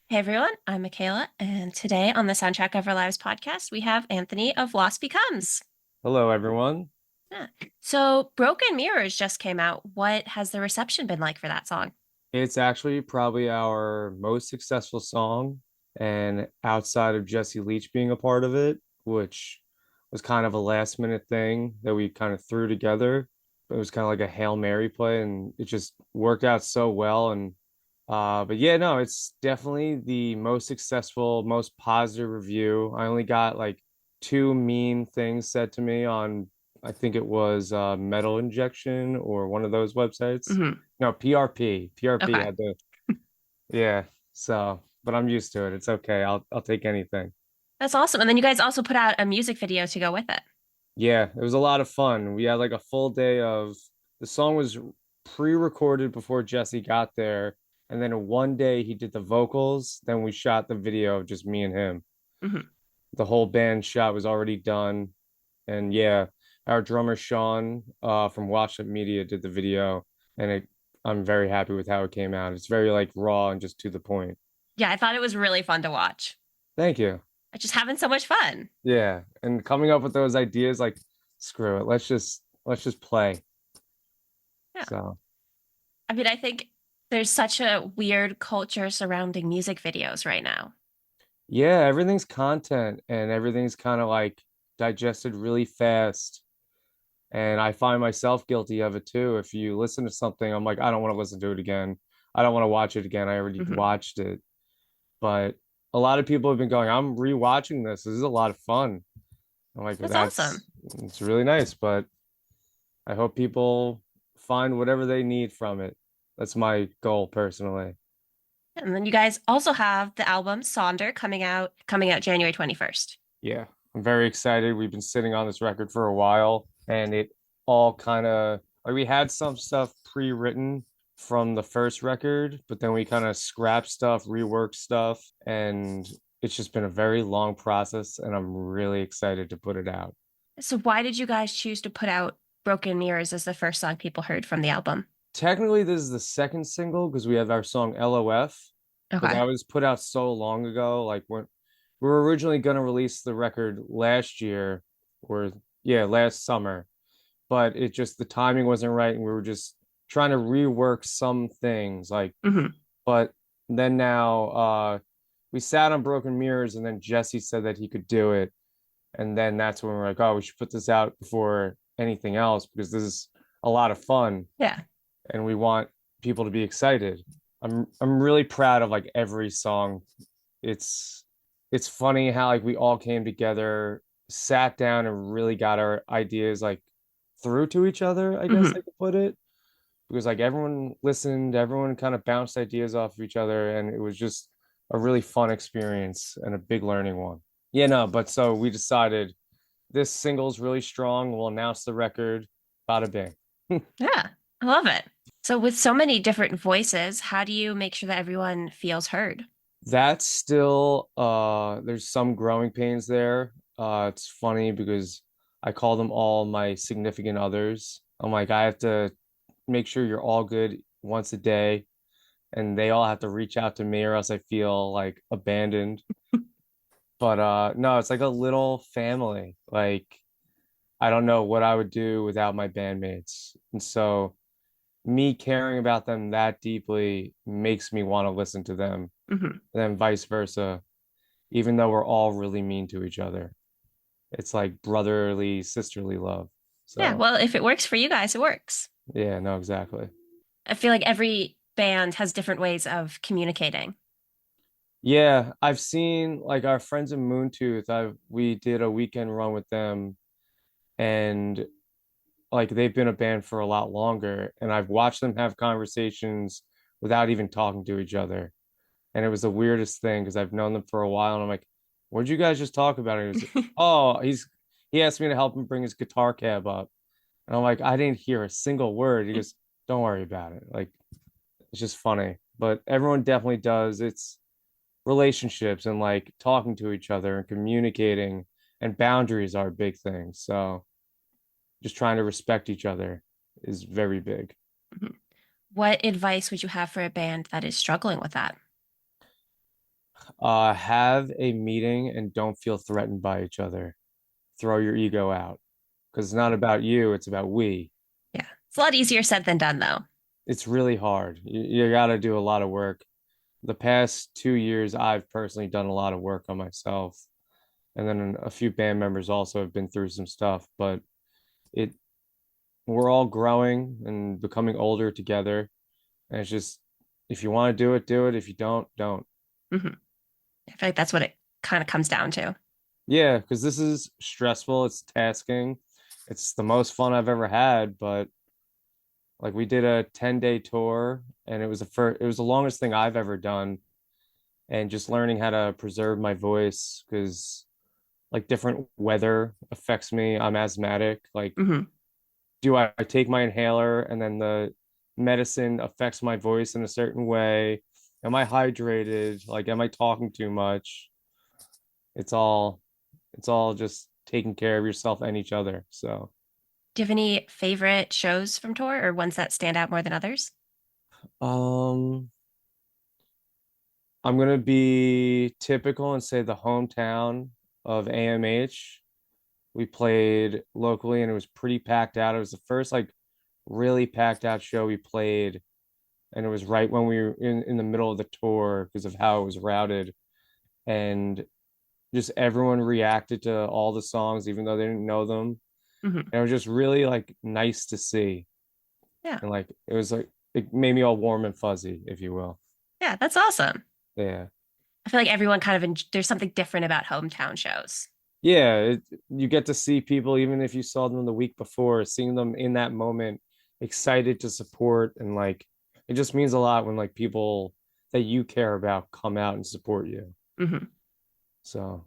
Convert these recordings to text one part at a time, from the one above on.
Hey everyone, I'm Mackayla, and today on the Soundtrack of Our Lives podcast, we have Anthony of Lost Becomes. Hello, everyone. Yeah. So, Broken Mirrors just came out. What has the reception been like for that song? It's actually probably our most successful song, and outside of Jesse Leach being a part of it, which was kind of a last minute thing that we kind of threw together. It was kind of like a Hail Mary play, and it just worked out so well. But yeah, no, it's definitely the most successful, most positive review. I only got like two mean things said to me on, I think it was Metal Injection or one of those websites. Hmm. No, PRP. PRP Okay, had the yeah. So, but I'm used to it. It's okay. I'll take anything. that's awesome. And then you guys also put out a music video to go with it. Yeah, it was a lot of fun. We had like a full day of the song was pre-recorded before Jesse got there, and then one day he did the vocals, then we shot the video of just me and him. Hmm. The whole band shot was already done. And yeah, our drummer Sean from Watch Up Media did the video, and I'm very happy with how it came out. It's very like raw and just to the point. Yeah, I thought it was really fun to watch. Thank you. I'm just having so much fun. Yeah, and coming up with those ideas, like screw it, let's just play. Yeah. So I mean, I think there's such a weird culture surrounding music videos right now. yeah, everything's content and everything's kind of like digested really fast. And I find myself guilty of it too. If you listen to something, I'm like, I don't want to listen to it again. I don't want to watch it again. I already Hmm. watched it. But a lot of people have been going, I'm rewatching this. This is a lot of fun. I'm like, That's awesome. it's really nice, but I hope people find whatever they need from it. That's my goal personally. And then you guys also have the album Sonder coming out January 21st. Yeah, I'm very excited. We've been sitting on this record for a while, and it all kind of like we had some stuff pre-written from the first record, but then we kind of scrapped stuff, reworked stuff, and it's just been a very long process, and I'm really excited to put it out. So why did you guys choose to put out Broken Mirrors as the first song people heard from the album? Technically, this is the second single because we have our song LOF, but that Okay. was put out so long ago. Like when we were originally going to release the record last year, or yeah, last summer, but it just the timing wasn't right, and we were just trying to rework some things. Like, Hmm. but then now we sat on Broken Mirrors, and then Jesse said that he could do it, and then that's when we're like, oh, we should put this out before anything else because this is a lot of fun Yeah. and we want people to be excited. I'm really proud of like every song. It's it's funny how like we all came together, sat down and really got our ideas like through to each other, I guess I Hmm. could put it. Because like everyone listened, everyone kind of bounced ideas off of each other, and it was just a really fun experience and a big learning one. Yeah, no, but so we decided this single's really strong. We'll announce the record. Bada bing. Yeah. I love it. So with so many different voices, how do you make sure that everyone feels heard? That's still there's some growing pains there. It's funny because I call them all my significant others. I'm like, I have to make sure you're all good once a day, and they all have to reach out to me or else I feel like abandoned. But no, it's like a little family. Like I don't know what I would do without my bandmates. And so me caring about them that deeply makes me want to listen to them, Hmm. and then vice versa, even though we're all really mean to each other. It's like brotherly, sisterly love. Yeah. So, Well, if it works for you guys, it works. yeah, no, exactly. I feel like every band has different ways of communicating. Yeah, I've seen like our friends in Moontooth. We did a weekend run with them, and like they've been a band for a lot longer, and I've watched them have conversations without even talking to each other. And it was the weirdest thing because I've known them for a while, and I'm like, "What'd you guys just talk about?" And he was, "Oh, he asked me to help him bring his guitar cab up." And I'm like, I didn't hear a single word. He goes, don't worry about it. Like, it's just funny. But everyone definitely does. It's relationships and like talking to each other and communicating and boundaries are a big thing. So just trying to respect each other is very big. Mhm. What advice would you have for a band that is struggling with that? Have a meeting and don't feel threatened by each other. Throw your ego out because it's not about you, it's about we. Yeah. It's a lot easier said than done, though. It's really hard. You got to do a lot of work. The past 2 years, I've personally done a lot of work on myself. And then a few band members also have been through some stuff, but it we're all growing and becoming older together. And it's just if you want to do it, do it. If you don't, don't. Hmm. I feel like that's what it kind of comes down to. Yeah, because this is stressful, it's tasking. It's the most fun I've ever had, but like we did a 10-day tour and it was the longest thing I've ever done. And just learning how to preserve my voice because like different weather affects me. I'm asthmatic. Like, Hmm. do I take my inhaler and then the medicine affects my voice in a certain way? Am I hydrated? Like, am I talking too much? It's all it's all just taking care of yourself and each other. So, Do you have any favorite shows from tour or ones that stand out more than others? um, I'm gonna be typical and say the hometown of AMH. We played locally and it was pretty packed out. It was the first like really packed out show we played, and it was right when we were in the middle of the tour because of how it was routed. And just everyone reacted to all the songs, even though they didn't know them. Hmm. And it was just really like nice to see. Yeah. And like it was like it made me all warm and fuzzy, if you will. Yeah, that's awesome. Yeah. I feel like everyone kind of, there's something different about hometown shows. Yeah, you get to see people even if you saw them the week before, seeing them in that moment, excited to support, and like it just means a lot when like people that you care about come out and support you. Hmm. So,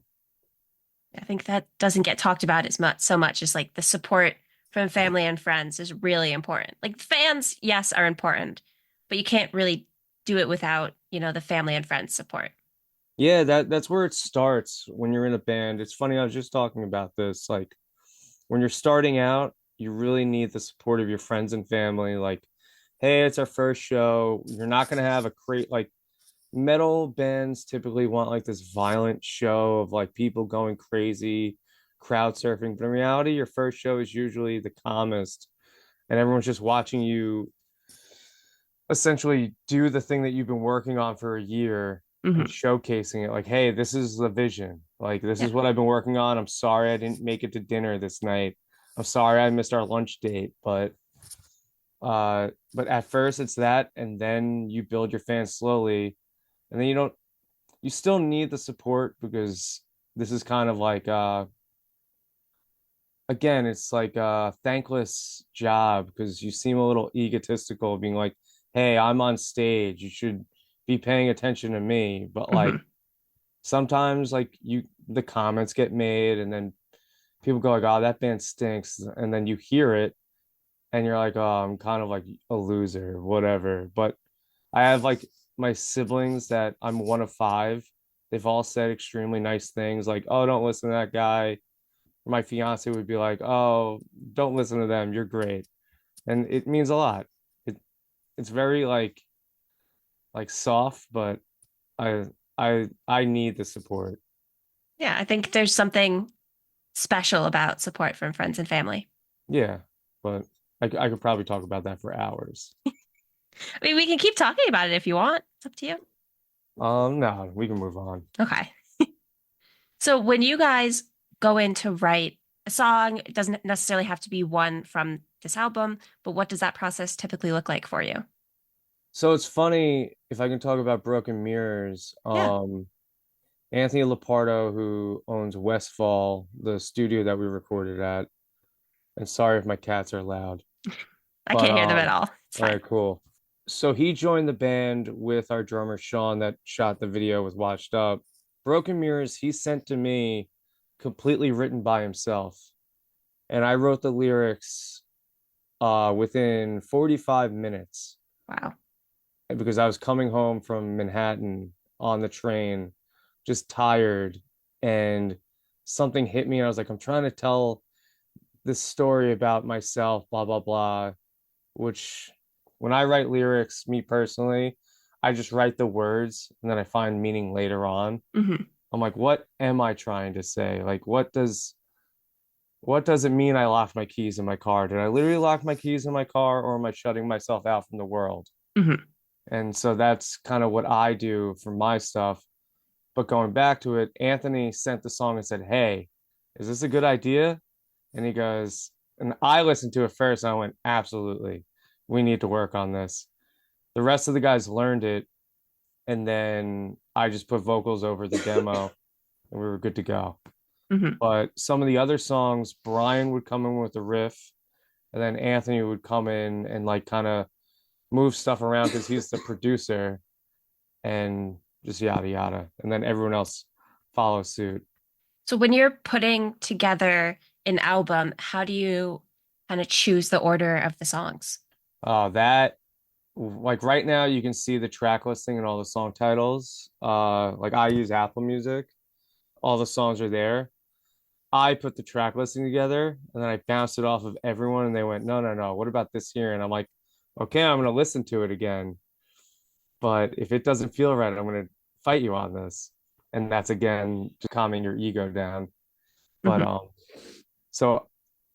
I think that doesn't get talked about as much, so much as like the support from family and friends is really important. Like fans, yes, are important, but you can't really do it without, the family and friends support. yeah, that's where it starts when you're in a band. It's funny, I was just talking about this. Like when you're starting out, you really need the support of your friends and family. Like, hey, it's our first show. You're not gonna have a crate like metal bands typically want like this violent show of like people going crazy, crowd surfing. But in reality, your first show is usually the calmest, and everyone's just watching you essentially do the thing that you've been working on for a year and Hmm. showcasing it like, hey, this is the vision. Like, this Yeah. is what I've been working on. I'm sorry I didn't make it to dinner this night. I'm sorry I missed our lunch date, but at first it's that, and then you build your fans slowly, and then you still need the support because this is kind of like again, it's like a thankless job because you seem a little egotistical, being like, hey, I'm on stage. You should be paying attention to me. But like Hmm. sometimes like the comments get made and then people go like, oh, that band stinks. And then you hear it and you're like, oh, I'm kind of like a loser, whatever. But I have like my siblings that I'm one of five. They've all said extremely nice things like, oh, don't listen to that guy. My fiance would be like, "Oh, don't listen to them. You're great." And it means a lot. It it's very like soft, but I I need the support. Yeah, I think there's something special about support from friends and family. Yeah, but I could probably talk about that for hours. I mean, we can keep talking about it if you want. It's up to you. No, we can move on. Okay. So when you guys go in to write a song, it doesn't necessarily have to be one from this album, but what does that process typically look like for you? So it's funny if I can talk about Broken Mirrors. Yeah. Anthony Lapardo, who owns Westfall, the studio that we recorded at, and sorry if my cats are loud, I but can't hear them at all. It's all fine. right, cool. So he joined the band with our drummer Sean that shot the video with Watched Up. Broken Mirrors, he sent to me completely written by himself. And I wrote the lyrics within 45 minutes Wow. because I was coming home from Manhattan on the train, just tired, and something hit me. And I was like, I'm trying to tell this story about myself, blah, blah, blah, which when I write lyrics, me personally, I just write the words and then I find meaning later on. Hmm. I'm like, what am I trying to say? Like, what does it mean I locked my keys in my car? Did I literally lock my keys in my car, or am I shutting myself out from the world? Hmm. And so that's kind of what I do for my stuff. But going back to it, Anthony sent the song and said, "Hey, is this a good idea?" And he goes, and I listened to it first and I went, "Absolutely. We need to work on this." The rest of the guys learned it, and then I just put vocals over the demo and we were good to go. Hmm. But some of the other songs, Brian would come in with a riff, and then Anthony would come in and like kind of move stuff around because he's the producer, and just yada yada. And then everyone else follows suit. So when you're putting together an album, how do you kind of choose the order of the songs? That like right now you can see the track listing and all the song titles. Like I use Apple Music. All the songs are there. I put the track listing together and then I bounced it off of everyone and they went, no, no, no. What about this here? And I'm like, okay, I'm gonna listen to it again. But if it doesn't feel right, I'm gonna fight you on this. And that's again just calming your ego down. But Hmm. so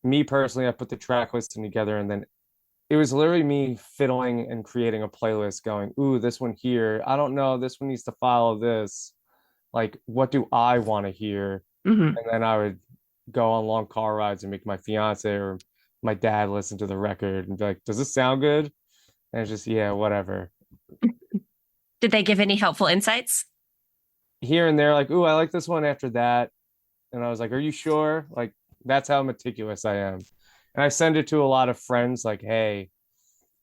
me personally, I put the track listing together and then it was literally me fiddling and creating a playlist going, ooh, this one here. I don't know. This one needs to follow this. Like, what do I want to hear? Hmm. And then I would go on long car rides and make my fiance or my dad listen to the record and be like, does this sound good? And it's just, yeah, whatever. Did they give any helpful insights? Here and there, like, ooh, I like this one after that. And I was like, are you sure? Like, that's how meticulous I am. And I send it to a lot of friends, like, hey,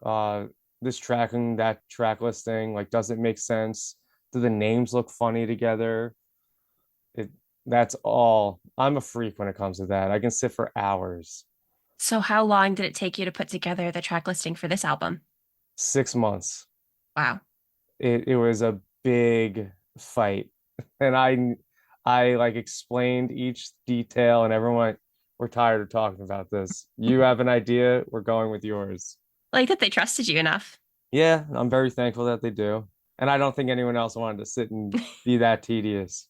uh this tracking that track listing like does it make sense, do the names look funny together, it that's all. I'm a freak when it comes to that. I can sit for hours. So how long did it take you to put together the track listing for this album? 6 months. Wow. It was a big fight and I like explained each detail and everyone went, we're tired of talking about this, you have an idea, we're going with yours. Like that they trusted you enough. Yeah, I'm very thankful that they do, and I don't think anyone else wanted to sit and be that tedious.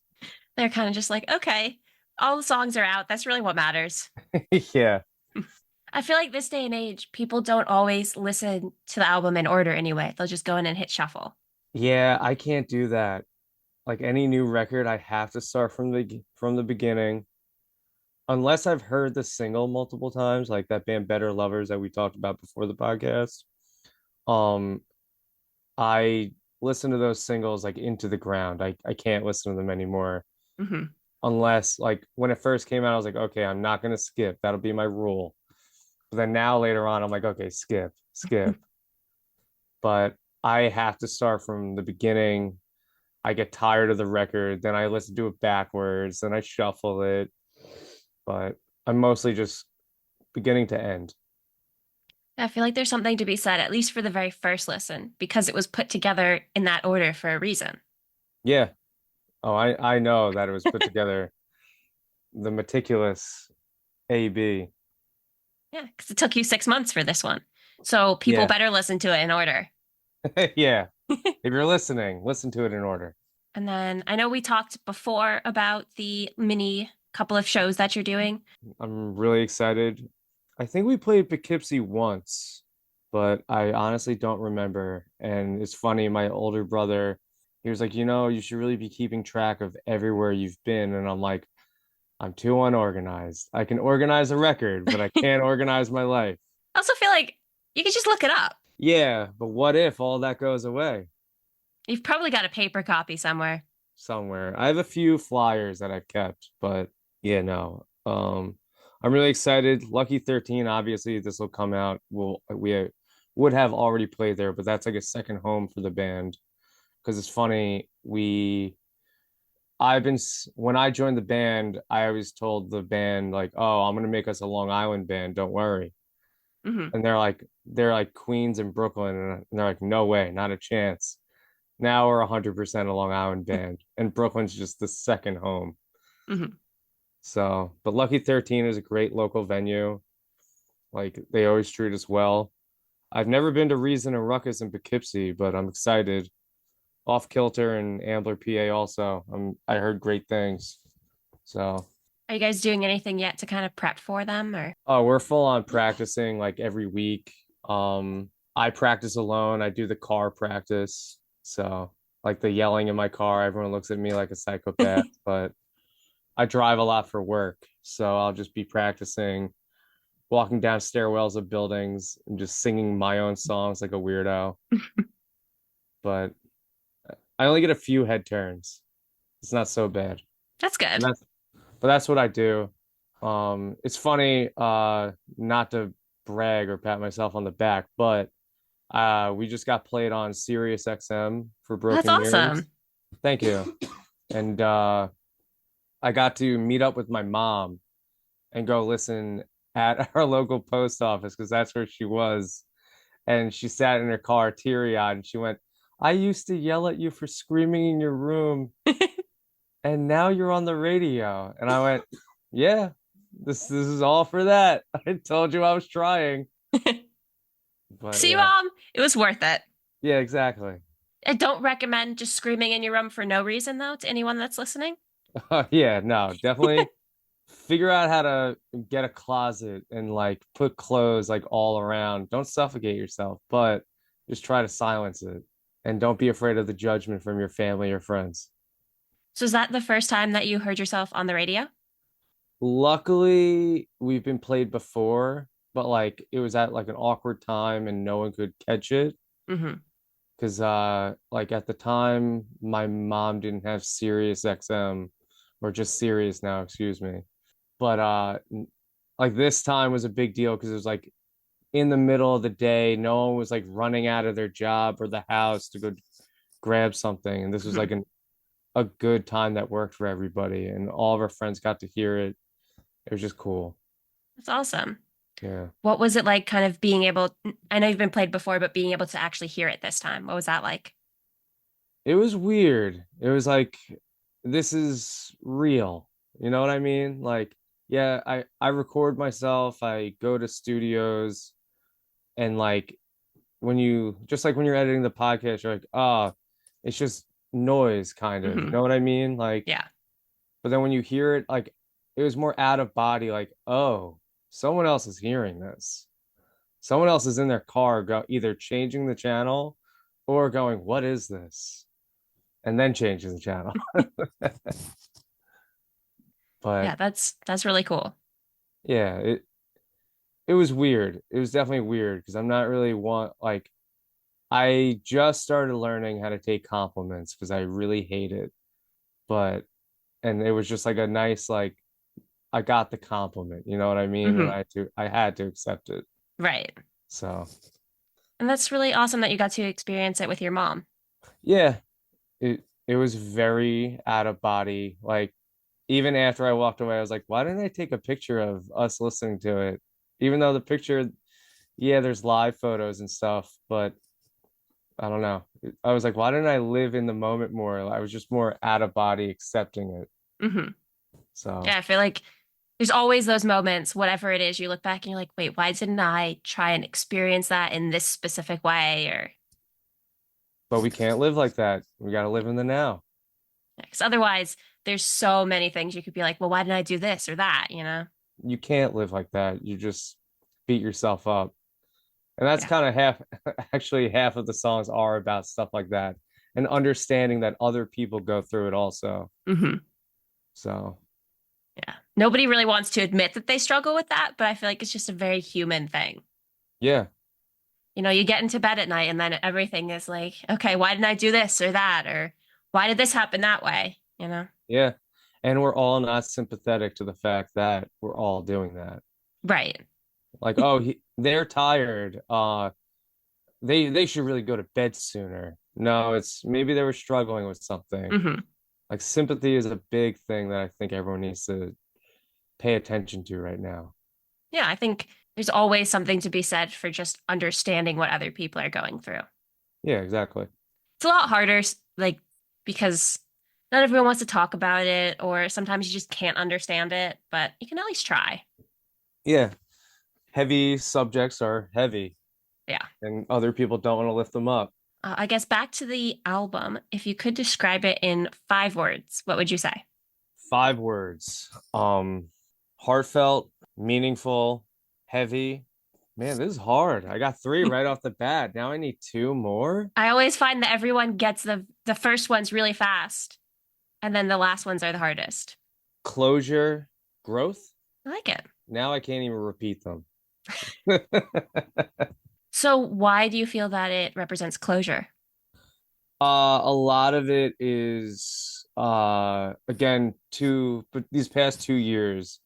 They're kind of just like, okay, all the songs are out. That's really what matters. Yeah. I feel like this day and age, people don't always listen to the album in order anyway. They'll just go in and hit shuffle. Yeah, I can't do that. Like any new record, I have to start from the beginning. Unless I've heard the single multiple times, like that band Better Lovers that we talked about before the podcast. Um, I listen to those singles like into the ground. I can't listen to them anymore Hmm. unless like when it first came out, I was like, okay, I'm not gonna skip. That'll be my rule. But then now later on, I'm like, okay, skip, skip. But I have to start from the beginning. I get tired of the record, then I listen to it backwards, then I shuffle it. But I'm mostly just beginning to end. I feel like there's something to be said, at least for the very first listen, because it was put together in that order for a reason. Yeah. Oh, I know that it was put together the meticulous AB. Yeah, because it took you 6 months for this one. So people Yeah. better listen to it in order. Yeah. If you're listening, listen to it in order. And then I know we talked before about the mini couple of shows that you're doing. I'm really excited. I think we played Poughkeepsie once, but I honestly don't remember. And it's funny, my older brother, he was like, you should really be keeping track of everywhere you've been. And I'm like, I'm too unorganized. I can organize a record, but I I can't organize my life. also feel like you could just look it up. Yeah, but what if all that goes away You've probably got a paper copy somewhere. somewhere? I have a few flyers that I've kept, but yeah, no. I'm really excited. Lucky 13, obviously, this will come out. We would have already played there, but that's like a second home for the band. Because it's funny, when I joined the band, I always told the band like, "Oh, I'm gonna make us a Long Island band. Don't worry." Hmm. And they're like Queens and Brooklyn, and they're like, "No way, not a chance." Now we're 100% a Long Island band, and Brooklyn's just the second home. Hmm. So, but Lucky 13 is a great local venue. Like they always treat us well. I've never been to Reason and Ruckus in Poughkeepsie, but I'm excited. Off Kilter and Ambler, PA also. I heard great things. So, Are you guys doing anything yet to kind of prep for them or? oh, we're full on practicing like every week. I practice alone. I do the car practice. So, like the yelling in my car, everyone looks at me like a psychopath, but I drive a lot for work. So, I'll just be practicing, walking down stairwells of buildings and just singing my own songs like a weirdo. But I only get a few head turns. It's not so bad. That's And good. that's what I do. It's funny, not to brag or pat myself on the back, but we just got played on Sirius XM for That's Broken Mirrors. awesome. Thank you. And I got to meet up with my mom and go listen at our local post office because that's where she was. And she sat in her car teary-eyed and she went, I used to yell at you for screaming in your room, and now you're on the radio. And I went, yeah, this is all for that. I told you I was trying. But See, yeah. Mom, it was worth it. Yeah, exactly. I don't recommend just screaming in your room for no reason, though, to anyone that's listening. Yeah, no, definitely figure out how to get a closet and like put clothes like all around. Don't suffocate yourself, but just try to silence it. And don't be afraid of the judgment from your family or friends. So, is that the first time that you heard yourself on the radio? Luckily, we've been played before, but like it was at like an awkward time and no one could catch it. Hmm. Because like at the time my mom didn't have Sirius XM, or just Sirius now, excuse me. But like this time was a big deal because it was like in the middle of the day, no one was like running out of their job or the house to go grab something, and this was like Hmm. a good time that worked for everybody, and all of our friends got to hear it. It was just cool. That's awesome. Yeah. What was it like kind of being able, I know you've been played before, but being able to actually hear it this time? What was that like? It was weird. It was like this is real. You know what I mean? Like, yeah, I record myself, I go to studios, and like when you just like when you're editing the podcast, you're like, oh, it's just noise kind of. You Hmm. know what I mean? Like, Yeah. but then when you hear it, like it was more out of body, like, oh, someone else is hearing this. Someone else is in their car either changing the channel or going, what is this? And then changing the channel. But Yeah, that's really cool. yeah, it was weird. It was definitely weird because I'm not really want like I just started learning how to take compliments because I really hate it. But and it was just like a nice like I got the compliment, you know what I mean? And Hmm. I had to accept it. Right. So And that's really awesome that you got to experience it with your mom. yeah, it was very out of body. Like even after I walked away, I was like, why didn't I take a picture of us listening to it? Even though the picture, yeah, there's live photos and stuff, but I don't know. I was like, why didn't I live in the moment more? I was just more out of body accepting it. Hmm. So, Yeah, I feel like there's always those moments, whatever it is, you look back and you're like, wait, why didn't I try and experience that in this specific way? Or, but we can't live like that. We got to live in the now. because otherwise, there's so many things you could be like, well, why didn't I do this or that, you know? You can't live like that. You just beat yourself up. And that's Yeah. kind of half, actually, half of the songs are about stuff like that and understanding that other people go through it also. Hmm. So, Yeah. Nobody really wants to admit that they struggle with that, but I feel like it's just a very human thing. yeah, You know, you get into bed at night and then everything is like, okay, why didn't I do this or that? Or why did this happen that way? You know? yeah. And we're all not sympathetic to the fact that we're all doing that. Right. Like, oh, they're tired. They should really go to bed sooner. No, it's maybe they were struggling with something. Hmm. Like sympathy is a big thing that I think everyone needs to pay attention to right now. Yeah, I think there's always something to be said for just understanding what other people are going through. Yeah, exactly. It's a lot harder, like, because not everyone wants to talk about it, or sometimes you just can't understand it, but you can at least try. Yeah, heavy subjects are heavy Yeah. and other people don't want to lift them up. I guess back to the album. If you could describe it in 5 words, what would you say? 5 words. Heartfelt, meaningful, heavy. Man, this is hard. I got three right off the bat. Now I need two more. I always find that everyone gets the first ones really fast, and then the last ones are the hardest. Closure, growth. I like it. Now I can't even repeat them. So why do you feel that it represents closure? A lot of it is again but these past 2 years,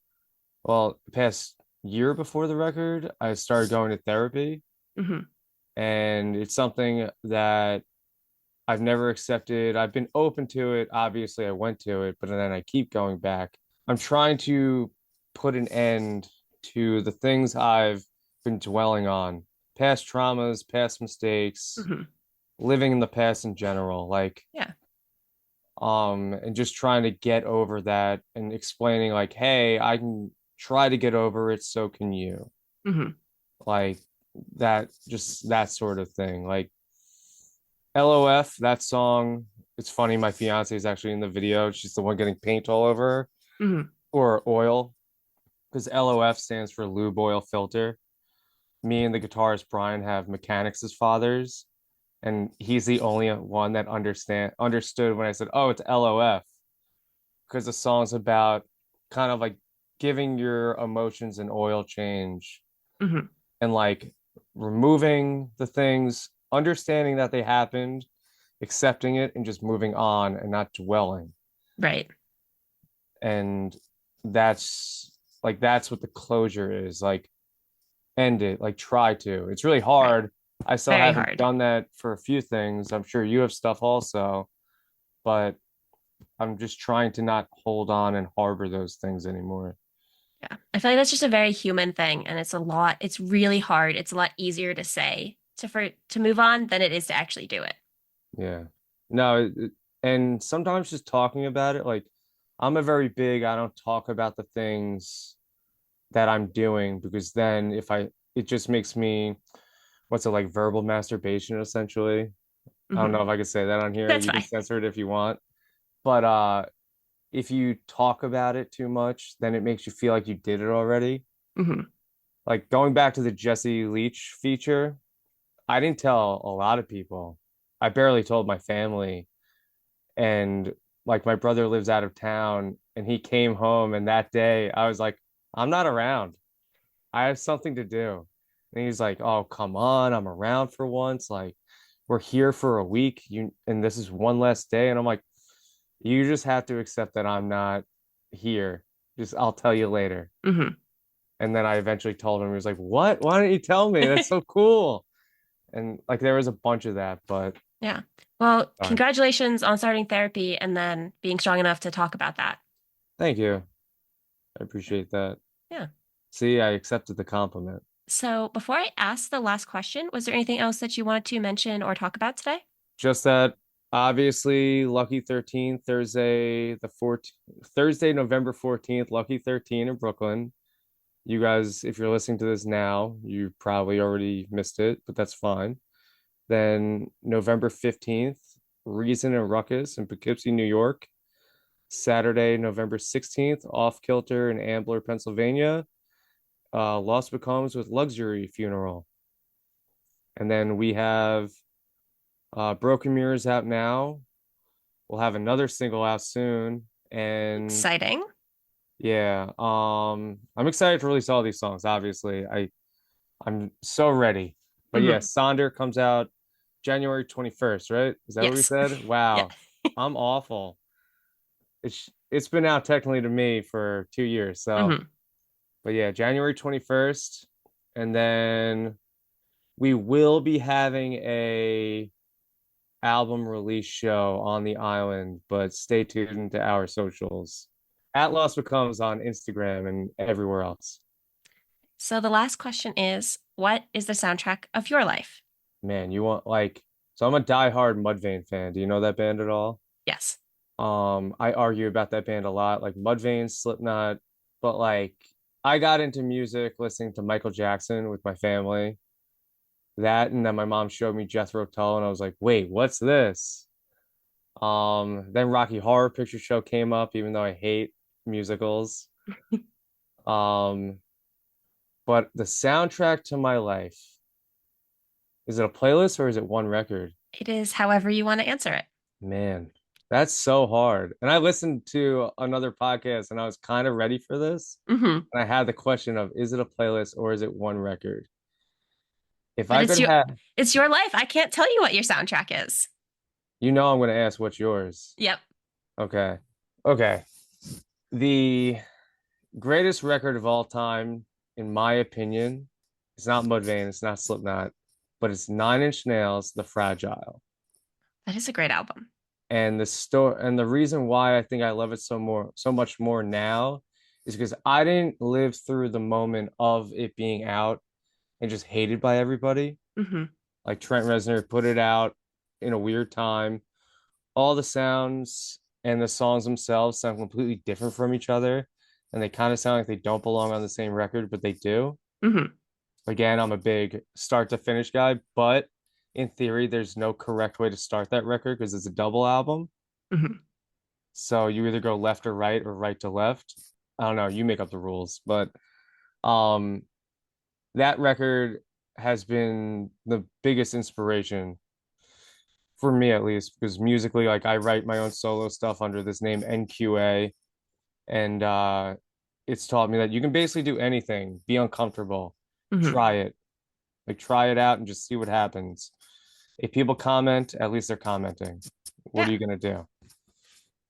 well, the past year before the record, I started going to therapy, Hmm. and it's something that I've never accepted. I've been open to it. Obviously, I went to it, but then I keep going back. I'm trying to put an end to the things I've been dwelling on, past traumas, past mistakes, Hmm. living in the past in general, like Yeah. and just trying to get over that and explaining like, hey, I can try to get over it, so can you. Hmm. Like that, just that sort of thing. Like LOF, that song, it's funny, my fiance is actually in the video. She's the one getting paint all over her, Hmm. or oil, because LOF stands for lube oil filter. Me and the guitarist Brian have mechanics as fathers, and he's the only one that understood when I said, "Oh, it's LOF," because the song's about kind of like giving your emotions an oil change Hmm. and like removing the things, understanding that they happened, accepting it, and just moving on and not dwelling. Right. And that's what the closure is. Like end it, like try to. It's really Right. hard. I still Very haven't hard. done that for a few things. I'm sure you have stuff also, but I'm just trying to not hold on and harbor those things anymore. Yeah. I feel like that's just a very human thing, and it's really hard. It's a lot easier to say to move on than it is to actually do it. Yeah. No, and sometimes just talking about it, like I'm a very big, I don't talk about the things that I'm doing because then if I, it just makes me, what's it like, verbal masturbation essentially. I don't Hmm. know if I could say that on here. That's You can fine. censor it if you want. But if you talk about it too much, then it makes you feel like you did it already. Hmm. Like going back to the Jesse Leach feature, I didn't tell a lot of people. I barely told my family. And like my brother lives out of town and he came home, and that day I was like, I'm not around. I have something to do. And he's like, "Oh, come on, I'm around for once. Like we're here for a week. You and this is one less day." And I'm like, "You just have to accept that I'm not here. Just I'll tell you later." Hmm. And then I eventually told him. He was like, "What? Why don't you tell me? That's so cool." And like there was a bunch of that, but Yeah. Well, sorry. congratulations on starting therapy and then being strong enough to talk about that. Thank you. I appreciate that. Yeah. See, I accepted the compliment. So before I ask the last question, was there anything else that you wanted to mention or talk about today? Just that obviously Lucky 13 Thursday the 14th, Thursday November 14th, Lucky 13 in Brooklyn. You guys, if you're listening to this now, you probably already missed it, but that's fine. Then November 15th, Reason and Ruckus in Poughkeepsie, New York. Saturday, November 16th, Off Kilter in Ambler, Pennsylvania. Lost Becomes with Luxury Funeral. And then we have Broken Mirrors out now. We'll have another single out soon. And Exciting. yeah, I'm excited to release all these songs, obviously. I'm so ready. But yeah, Hmm. Sonder comes out January 21st, right? Is that what we Yes. said? Yeah. Wow. I'm awful. It's been out technically to me for 2 years. So, Hmm. but yeah, January 21st. And then we will be having a album release show on the island, but stay tuned to our socials. At Lost Becomes on Instagram and everywhere else. So the last question is, what is the soundtrack of your life? Man, you want like, so I'm a diehard Mudvayne fan. Do you know that band at all? Yes. I argue about that band a lot, like Mudvayne, Slipknot, but like I got into music listening to Michael Jackson with my family. That, and then my mom showed me Jethro Tull, and I was like, wait, what's this? Then Rocky Horror Picture Show came up, even though I hate musicals. Um, but the soundtrack to my life, is it a playlist or is it one record? It is however you want to answer it. Man, that's so hard. And I listened to another podcast and I was kind of ready for this. Hmm. And I had the question of, is it a playlist or is it one record? If But I could have, it's your life. I can't tell you what your soundtrack is. I'm going to ask what's yours. Yep. Okay. Okay. The greatest record of all time, in my opinion, it's not Mudvayne, it's not Slipknot, but it's Nine Inch Nails, The Fragile. That is a great album. And the reason why I think I love it so much more now is because I didn't live through the moment of it being out and just hated by everybody. Hmm. Like Trent Reznor put it out in a weird time. All the sounds and the songs themselves sound completely different from each other, and they kind of sound like they don't belong on the same record, but they do. Hmm. Again, I'm a big start to finish guy, but in theory, there's no correct way to start that record because it's a double album. Hmm. So you either go left or right to left. I don't know, you make up the rules, but um that record has been the biggest inspiration for me at least because musically like I write my own solo stuff under this name NQA, and it's taught me that you can basically do anything, be uncomfortable, Hmm. try it. Like try it out and just see what happens. If people comment, at least they're commenting. What Yeah. are you gonna do?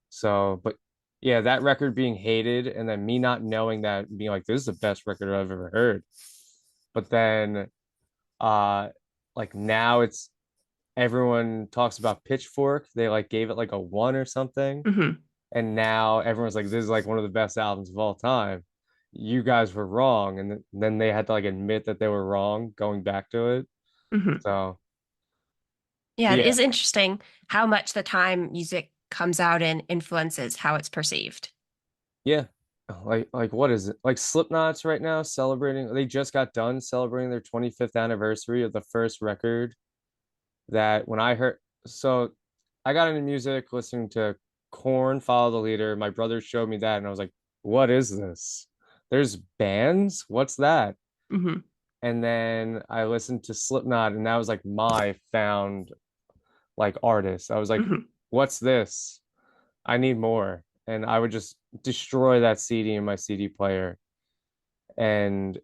So, but yeah, that record being hated and then me not knowing that, being like, this is the best record I've ever heard. But then uh like now it's everyone talks about Pitchfork. They like gave it like a one or something. Hmm. And now everyone's like, this is like one of the best albums of all time. You guys were wrong. And then they had to like admit that they were wrong going back to it. Hmm. So Yeah, it yeah, is interesting how much the time music comes out and influences how it's perceived. yeah. Like what is it? Like Slipknot's right now celebrating, they just got done celebrating their 25th anniversary of the first record that when I heard, so I got into music listening to Korn, Follow the Leader. My brother showed me that and I was like, what is this? There's bands? What's that? Hmm. And then I listened to Slipknot and that was like my found like artist. I was like, Hmm. what's this? I need more. And I would just destroy that CD in my CD player. And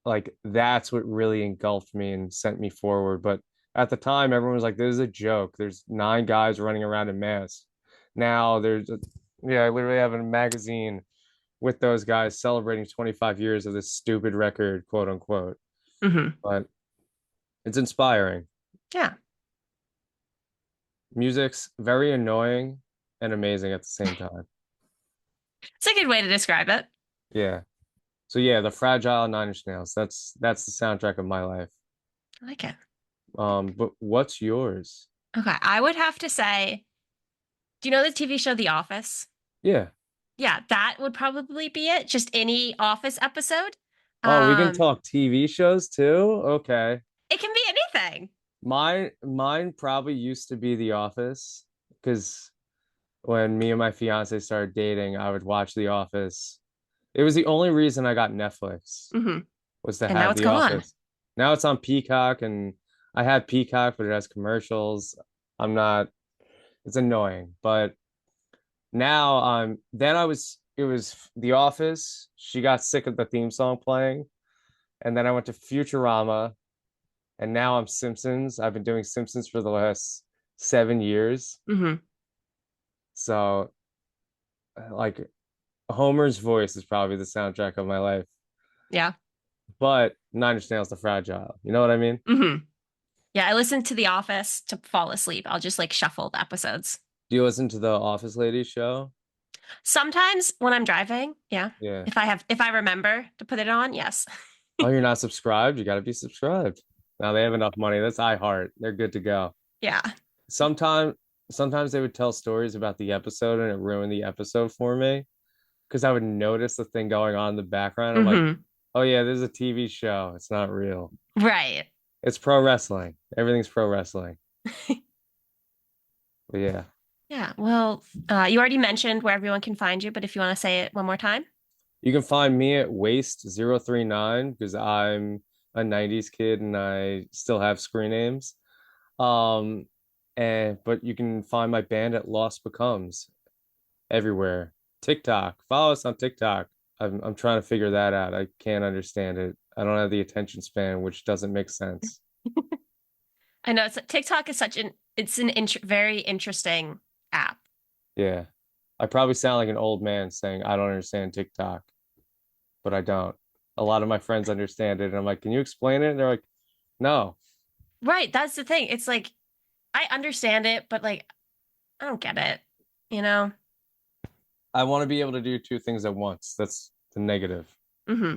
like that's what really engulfed me and sent me forward. But at the time, everyone was like, this is a joke. There's nine guys running around in masks. Now yeah, I literally have a magazine with those guys celebrating 25 years of this stupid record, quote unquote. Hmm. But it's inspiring. Yeah, Music's very annoying and amazing at the same time. it's a good way to describe it. Yeah. So yeah, the Fragile Nine Inch Nails. That's the soundtrack of my life. I like it. But what's yours? Okay, I would have to say, do you know the TV show The Office? Yeah. Yeah, that would probably be it. Just any Office episode. Oh, we can Um, talk TV shows too? Okay. it can be anything. Mine probably used to be The Office because when me and my fiance started dating, I would watch The Office. It was the only reason I got Netflix Hmm. was to And now have it's The gone. Office. Now it's on Peacock and I had Peacock, but it has commercials. I'm not, it's annoying. But now then I was it was The Office. She got sick of the theme song playing. And then I went to Futurama and now I'm Simpsons. I've been doing Simpsons for the last 7 years. Hmm. So like Homer's voice is probably the soundtrack of my life. Yeah. But Nine Inch Nails the Fragile. You know what I mean? Hmm. Yeah, I listen to The Office to fall asleep. I'll just like shuffle the episodes. Do you listen to the Office Ladies show? Sometimes when I'm driving, yeah. Yeah. If I remember to put it on, yes. Oh, you're not subscribed? You got to be subscribed. Now they have enough money. That's iHeart. They're good to go. Yeah. Sometimes sometimes they would tell stories about the episode and it ruined the episode for me because I would notice the thing going on in the background. I'm like, Hmm. oh yeah, this is a TV show. It's not real. Right. It's pro wrestling. Everything's pro wrestling. But yeah. Yeah. Well, you already mentioned where everyone can find you, but if you want to say it one more time. You can find me at Waste039 because I'm a 90s kid and I still have screen names. Um, and but you can find my band at Lost Becomes everywhere. TikTok. Follow us on TikTok. I'm trying to figure that out. I can't understand it. I don't have the attention span, which doesn't make sense. I know TikTok is such an it's an very interesting app. Yeah. I probably sound like an old man saying I don't understand TikTok, but I don't. A lot of my friends understand it, and I'm like, "Can you explain it?" And they're like, "No." Right, that's the thing. It's like I understand it, but like I don't get it, you know? I want to be able to do two things at once. That's the negative. Hmm.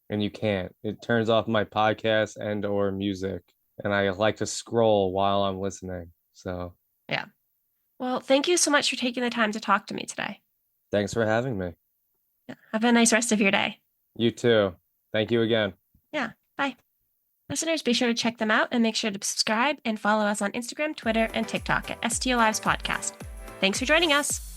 And you can't. It turns off my podcast and or music, and I like to scroll while I'm listening. So, Yeah. Well, thank you so much for taking the time to talk to me today. thanks for having me. Yeah. Have a nice rest of your day. You too. Thank you again. Yeah. Bye. Listeners, be sure to check them out and make sure to subscribe and follow us on Instagram, Twitter, and TikTok at STO Lives Podcast. Thanks for joining us.